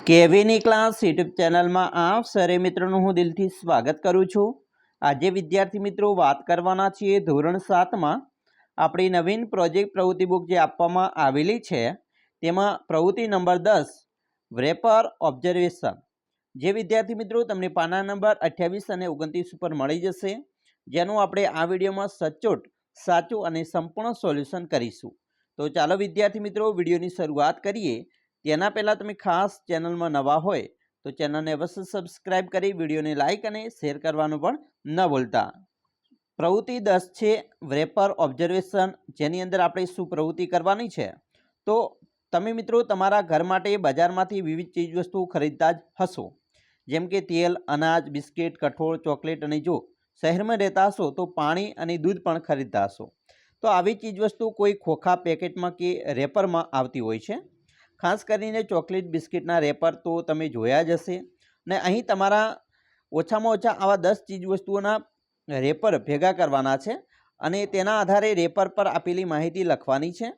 કેવીની class YouTube ચેનલમાં આપ સરે મિત્રોનું હું દિલથી સ્વાગત કરું છું। આજે વિદ્યાર્થી મિત્રો વાત કરવાના છીએ ધોરણ 7માં આપણી નવીન પ્રોજેક્ટ પ્રવૃત્તિ બુક જે આપવામાં આવેલી છે તેમાં પ્રવૃત્તિ નંબર 10 વ્રેપર ઓબ્ઝર્વેશન જે વિદ્યાર્થી મિત્રો તમને પાના નંબર 28 અને 29 ઉપર મળી જશે, જેનું આપણે આ વિડીયોમાં સચોટ સાચું અને સંપૂર્ણ સોલ્યુશન કરીશું। તો ચાલો વિદ્યાર્થી મિત્રો વિડીયોની શરૂઆત કરીએ। તેના પહેલાં તમે ખાસ ચેનલમાં નવા હોય તો ચેનલને અવશ્ય સબસ્ક્રાઇબ કરી વિડીયોને લાઇક અને શેર કરવાનું પણ ન ભૂલતા। પ્રવૃત્તિ 10 છે વ્રેપર ઓબ્ઝર્વેશન, જેની અંદર આપણે શું પ્રવૃત્તિ કરવાની છે તો તમે મિત્રો તમારા ઘર માટે બજારમાંથી વિવિધ ચીજવસ્તુઓ ખરીદતા જ હશો, જેમ કે તેલ, અનાજ, બિસ્કિટ, કઠોળ, ચોકલેટ અને જો શહેરમાં રહેતા હશો તો પાણી અને દૂધ પણ ખરીદતા હશો। તો આવી ચીજવસ્તુ કોઈ ખોખા પેકેટમાં કે રેપરમાં આવતી હોય છે। ખાસ કરીને ચોકલેટ બિસ્કિટના રેપર તો તમે જોયા જ હશે ને અહીં તમારા ઓછામાં ઓછા આવા 10 ચીજવસ્તુઓના રેપર ભેગા કરવાના છે અને તેના આધારે રેપર પર આપેલી માહિતી લખવાની છે।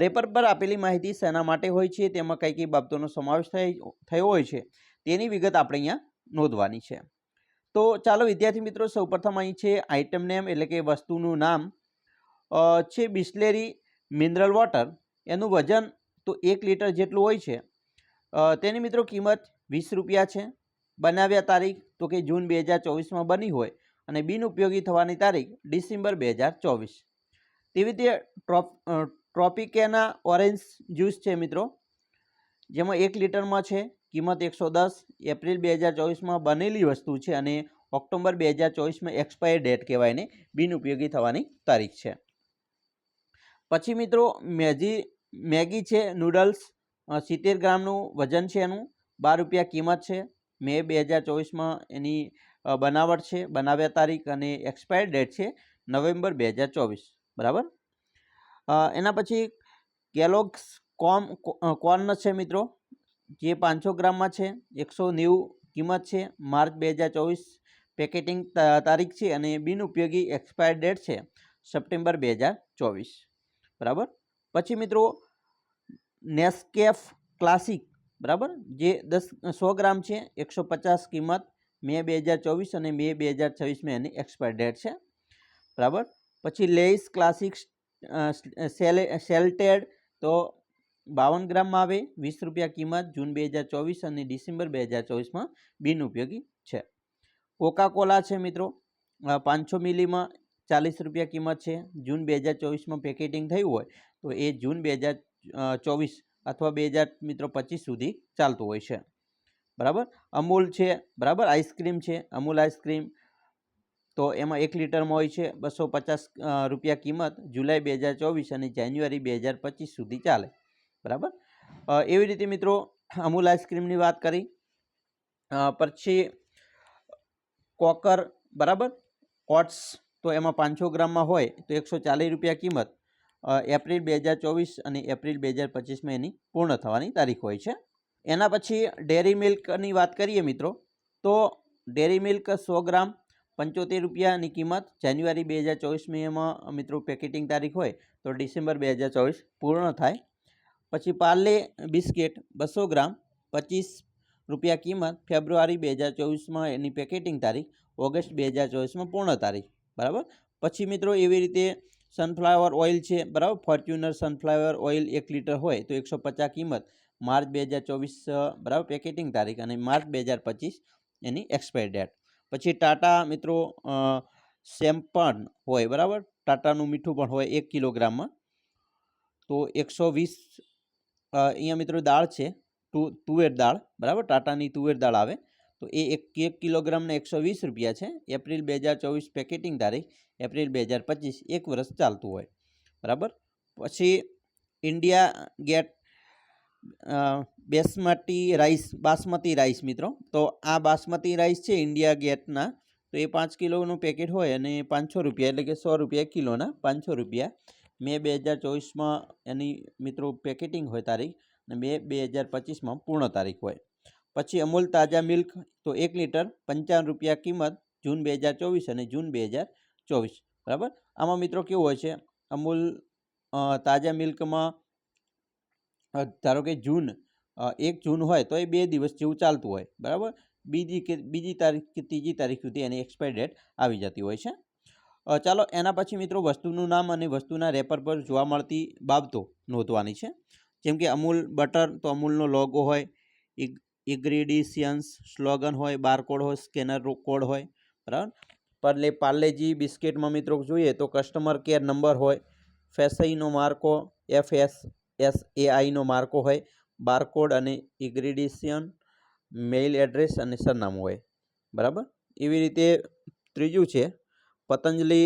રેપર પર આપેલી માહિતી શેના માટે હોય છે, તેમાં કઈ કઈ બાબતોનો સમાવેશ થયો હોય છે તેની વિગત આપણે અહીંયા નોંધવાની છે। તો ચાલો વિદ્યાર્થી મિત્રો સૌપ્રથમ અહીં છે આઇટમ નેમ એટલે કે વસ્તુનું નામ છે બિસ્લેરી મિનરલ વોટર, એનું વજન તો 1 લીટર જેટલું હોય છે। તેની મિત્રો કિંમત 20 રૂપિયા છે। બનાવ્યા તારીખ તો કે જૂન 2024માં બની હોય અને બિનઉપયોગી થવાની તારીખ ડિસેમ્બર 2024। તેવી રીતે ટ્રોપિકેના ઓરેન્જ જ્યુસ છે મિત્રો, જેમાં 1 લીટરમાં છે, કિંમત 110, એપ્રિલ 2024માં બનેલી વસ્તુ છે અને ઓક્ટોબર 2024માં એક્સપાયર ડેટ કહેવાય ને, બિનઉપયોગી થવાની તારીખ છે। પછી મિત્રો મેગી છે નૂડલ્સ, 70 ગ્રામનું વજન છે, એનું 12 રૂપિયા કિંમત છે। મે 2024માં એની બનાવટ છે, બનાવ્યા તારીખ અને એક્સપાયર ડેટ છે નવેમ્બર 2024, બરાબર। એના પછી કેલોગ્સ કોર્ન છે મિત્રો, જે 500 ગ્રામમાં છે, 190 કિંમત છે, માર્ચ 2024 પેકેટિંગ તારીખ છે અને બિનઉપયોગી એક્સપાયર ડેટ છે સપ્ટેમ્બર 2024, બરાબર। પછી મિત્રો નેસ્કેફ ક્લાસિક, બરાબર, જે 100 ગ્રામ છે, 150 કિંમત, મે 2024 અને મે 2026માં એની એક્સપાયર ડેટ છે, બરાબર। પછી લેઇસ ક્લાસિક સેલ્ટેડ તો 52 ગ્રામમાં આવે, 20 રૂપિયા કિંમત, જૂન 2024 અને ડિસેમ્બર 2024માં બિનઉપયોગી છે। કોકા કોલા છે મિત્રો, 500 મિલીમાં 40 રૂપિયા કિંમત છે, જૂન 2024માં પેકેટિંગ થયું હોય તો એ જૂન 2024 અથવા 2025 સુધી ચાલતું હોય છે, બરાબર। અમૂલ છે, બરાબર, આઈસ્ક્રીમ છે, અમૂલ આઈસ્ક્રીમ તો એમાં 1 લીટરમાં હોય છે, 250 રૂપિયા કિંમત, જુલાઈ 2024 અને જાન્યુઆરી 2025 સુધી ચાલે, બરાબર। એવી રીતે મિત્રો અમૂલ આઈસ્ક્રીમની વાત કરી। પછી કોકર, બરાબર, ઓટ્સ તો એમાં 500 ગ્રામમાં હોય તો 140 રૂપિયા કિંમત, એપ્રિલ 2024 અને એપ્રિલ 2025માં એની પૂર્ણ થવાની તારીખ હોય છે। એના પછી ડેરી મિલ્કની વાત કરીએ મિત્રો તો ડેરી મિલ્ક 100 ગ્રામ 75 રૂપિયાની કિંમત, જાન્યુઆરી 2024માં એમાં મિત્રો પેકેટિંગ તારીખ હોય તો ડિસેમ્બર 2024 પૂર્ણ થાય। પછી પાર્લે બિસ્કિટ 200 ગ્રામ 25 રૂપિયા કિંમત, ફેબ્રુઆરી 2024માં એની પેકેટિંગ તારીખ, ઓગસ્ટ 2024માં પૂર્ણ તારીખ, બરાબર। પછી મિત્રો એવી રીતે સનફ્લાવર ઓઇલ છે, બરાબર, ફોર્ચ્યુનર સનફ્લાવર ઓઇલ 1 લીટર હોય તો 150 કિંમત, માર્ચ 2024 બરાબર પેકેટિંગ તારીખ અને માર્ચ 2025 એની એક્સપાયર ડેટ। પછી ટાટા મિત્રો શેમ્પન હોય, બરાબર, ટાટાનું મીઠું પણ હોય 1 કિલોગ્રામમાં તો 120, અહીંયા મિત્રો દાળ છે તુવેર દાળ, બરાબર, ટાટાની તુવેર દાળ આવે તો એ 1 કિલોગ્રામના 120 રૂપિયા છે, એપ્રિલ 2024 પેકેટિંગ તારીખ, એપ્રિલ 2025, 1 વર્ષ ચાલતું હોય, બરાબર। પછી ઇન્ડિયા ગેટ બાસમતી રાઈસ મિત્રો, તો આ બાસમતી રાઈસ છે ઇન્ડિયા ગેટના, તો એ 5 કિલોનું પેકેટ હોય અને 500 રૂપિયા એટલે કે 100 રૂપિયા કિલોના 500 રૂપિયા, મે 2024માં એની મિત્રો પેકેટિંગ હોય તારીખ અને મે 2025માં પૂર્ણ તારીખ હોય। પછી અમૂલ તાજા મિલ્ક તો 1 લીટર 55 રૂપિયા કિંમત, જૂન 2024 અને જૂન 2024, બરાબર। આમાં મિત્રો કેવું હોય છે, અમૂલ તાજા મિલ્કમાં ધારો કે જૂન 1 જૂન હોય તો એ 2 દિવસ જેવું ચાલતું હોય, બરાબર. બીજી તારીખ કે ત્રીજી તારીખ સુધી એની એક્સપાયરી ડેટ આવી જતી હોય છે. ચાલો એના પછી મિત્રો વસ્તુનું નામ અને વસ્તુના રેપર પર જોવા મળતી બાબતો નોંધવાની છે. જેમ કે અમૂલ બટર તો અમૂલનો લોગો હોય, ઇન્ગ્રીડિયન્ટ્સ સ્લોગન હોય, બારકોડ હોય, સ્કેનર કોડ હોય, બરાબર. પાર્લેજી બિસ્કિટમાં મિત્રો જોઈએ તો કસ્ટમર કેર નંબર હોય, ફેસઆઈનો માર્કો, FSSAIનો માર્કો હોય, બારકોડ અને ઇન્ગ્રીડિયન્ટ, મેઇલ એડ્રેસ અને સરનામું હોય, બરાબર. એવી રીતે ત્રીજું છે પતંજલિ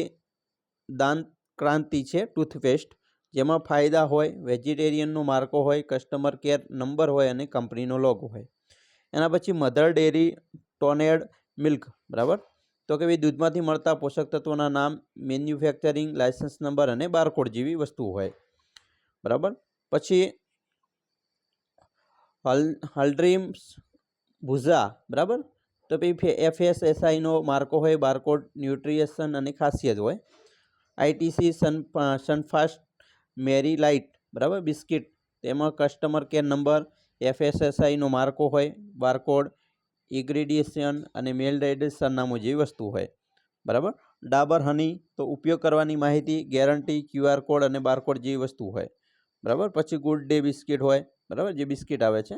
દાંત ક્રાંતિ છે ટૂથપેસ્ટ, જેમાં ફાયદા હોય, વેજીટેરિયનનો માર્કો હોય, કસ્ટમર કેર નંબર હોય અને કંપનીનો લોગો હોય. એના પછી મધર ડેરી ટોનેડ મિલ્ક, બરાબર. તો કે ભાઈ દૂધમાંથી મળતા પોષક તત્વોના નામ, મેન્યુફેક્ચરિંગ લાયસન્સ નંબર અને બારકોડ જેવી વસ્તુઓ હોય, બરાબર. પછી હલ્ડ્રીમ્સ ભુઝા, બરાબર. તો પછી FSSAIનો માર્કો હોય, બારકોડ, ન્યુટ્રિશન અને ખાસિયત હોય. ITC સનફાસ્ટ મેરી લાઇટ, બરાબર બિસ્કિટ, તેમાં કસ્ટમર કેર નંબર, FSSAIનો માર્કો હોય, બારકોડ, ઇન્ગ્રીડિયન્ટ અને મેલ એડ્રેસ સરનામું જેવી વસ્તુ હોય, બરાબર. ડાબર હની તો ઉપયોગ કરવાની માહિતી, ગેરંટી, QR કોડ અને બારકોડ જેવી વસ્તુ હોય, બરાબર. પછી ગુડ ડે બિસ્કિટ હોય, બરાબર, જે બિસ્કિટ આવે છે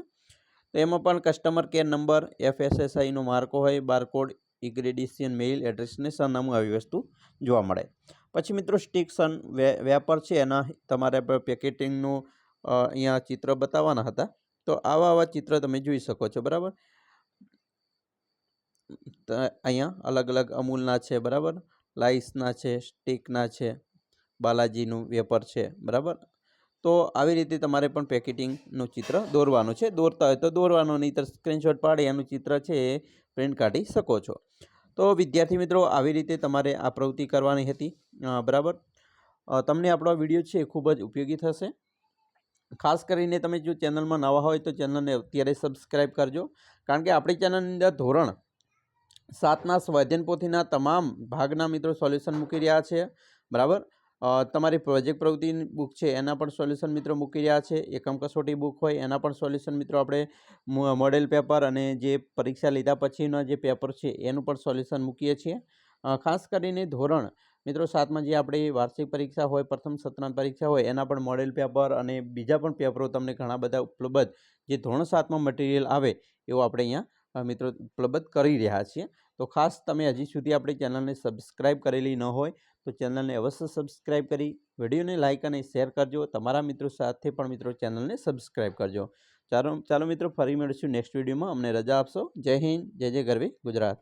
તો એમાં પણ કસ્ટમર કેર નંબર, FSSAIનો માર્કો હોય, બારકોડ, ઇન્ગ્રીડિયન્ટ, મેઇલ એડ્રેસ ને સરનામું આવી વસ્તુ જોવા મળે. પછી મિત્રો સ્ટિક્સન વેપર છે એના તમારે પેકેટિંગનું અહીંયા ચિત્ર બતાવવાના હતા, તો આવા ચિત્ર તમે જોઈ શકો છો, બરાબર. અહીંયા અલગ અલગ અમૂલના છે, બરાબર, લાઈસના છે, સ્ટિકના છે, બાલાજીનું વેપર છે, બરાબર. તો આવી રીતે તમારે પણ પેકેટિંગનું ચિત્ર દોરવાનું છે. દોરતા હોય તો દોરવાનું, નહીંતર સ્ક્રીનશોટ પાડી એનું ચિત્ર છે એ પ્રિન્ટ કાઢી શકો છો. તો વિદ્યાર્થી મિત્રો આવી રીતે તમારે આ પ્રવૃત્તિ કરવાની હતી, બરાબર. તમને આપણો વિડીયો છે એ ખૂબ જ ઉપયોગી થશે. ખાસ કરીને તમે જો ચેનલમાં નવા હોય તો ચેનલને અત્યારે સબસ્ક્રાઈબ કરજો, કારણ કે આપણી ચેનલની અંદર ધોરણ 7ના સ્વાધ્યાયન પોથીના તમામ ભાગના મિત્રો સોલ્યુશન મૂકી રહ્યા છે, બરાબર. તમારી પ્રોજેક્ટ પ્રવૃત્તિની બુક છે એના પણ સોલ્યુશન મિત્રો મૂકી રહ્યા છે. એકમ કસોટી બુક હોય એના પણ સોલ્યુશન મિત્રો આપણે મોડેલ પેપર અને જે પરીક્ષા લીધા પછીના જે પેપર છે એનું પણ સોલ્યુશન મૂકીએ છીએ. ખાસ કરીને ધોરણ મિત્રો 7માં જે આપણી વાર્ષિક પરીક્ષા હોય, પ્રથમ સત્રાંત પરીક્ષા હોય, એના પણ મોડેલ પેપર અને બીજા પણ પેપરો તમને ઘણા બધા ઉપલબ્ધ જે ધોરણ 7માં મટીરિયલ આવે એવું આપણે અહીંયા મિત્રો ઉપલબ્ધ કરી રહ્યા છીએ. તો ખાસ તમે હજી સુધી આપણી ચેનલને સબસ્ક્રાઈબ કરેલી ન હોય તો ચેનલને અવશ્ય સબસ્ક્રાઈબ કરી વિડીયોને લાઇક અને શેર કરજો. તમારા મિત્રો સાથે પણ મિત્રો ચેનલને સબસ્ક્રાઈબ કરજો. ચાલો મિત્રો, ફરી મળીશું નેક્સ્ટ વિડીયોમાં. અમને રજા આપશો. જય હિન્દ, જય જય ગરવી ગુજરાત.